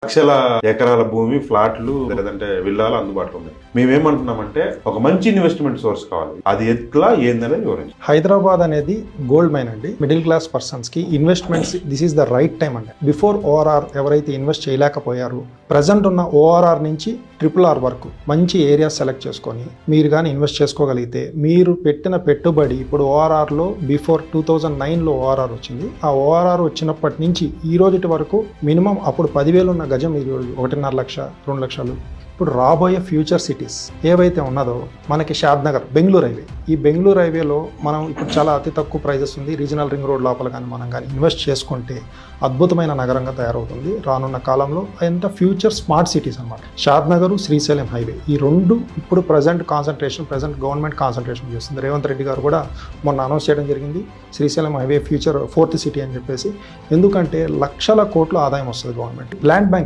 లక్షల ఎకరాల భూమి, ఫ్లాట్లు లేదంటే విల్లాలు అందుబాటులో ఉన్నాయి. మేమేమంటున్నామంటే ఒక మంచి ఇన్వెస్ట్మెంట్ సోర్స్ కావాలి. అది ఎట్లా ఏందనేది వివరించి. హైదరాబాద్ అనేది గోల్డ్ మైన్ అండి. మిడిల్ క్లాస్ పర్సన్స్ కి investments this is the right time అండి. బిఫోర్ ఓఆర్ఆర్ ఎవరైతే ఇన్వెస్ట్ చేయలేకపోయారో ప్రజెంట్ ఉన్న ఓఆర్ఆర్ నుంచి RRR వరకు మంచి ఏరియా సెలెక్ట్ చేసుకొని మీరు కానీ ఇన్వెస్ట్ చేసుకోగలిగితే మీరు పెట్టిన పెట్టుబడి ఇప్పుడు ఓఆర్ఆర్లో బిఫోర్ 2009లో ఓఆర్ఆర్ వచ్చింది. ఆ ఓఆర్ఆర్ వచ్చినప్పటి నుంచి ఈ రోజుటి వరకు మినిమం అప్పుడు 10,000 ఉన్న గజం ఈ రోజు 1.5 లక్ష 2 లక్షలు. ఇప్పుడు రాబోయే ఫ్యూచర్ సిటీస్ ఏవైతే ఉన్నదో మనకి షాద్ నగర్ బెంగళూరు హైవే, ఈ బెంగళూరు హైవేలో మనం ఇప్పుడు చాలా అతి తక్కువ ప్రైజెస్ ఉంది. రీజనల్ రింగ్ రోడ్ లోపల కానీ మనం కానీ ఇన్వెస్ట్ చేసుకుంటే అద్భుతమైన నగరంగా తయారవుతుంది రానున్న కాలంలో. అంత ఫ్యూచర్ స్మార్ట్ సిటీస్ అనమాట. షాద్ నగర్ శ్రీశైలం హైవే ఈ రెండు ఇప్పుడు ప్రజెంట్ గవర్నమెంట్ కాన్సన్ట్రేషన్ చేస్తుంది. రేవంత్ రెడ్డి గారు కూడా మొన్న అనౌన్స్ చేయడం జరిగింది Srisailam highway future 4th city అని చెప్పేసి. ఎందుకంటే లక్షల కోట్ల ఆదాయం వస్తుంది గవర్నమెంట్. Land bank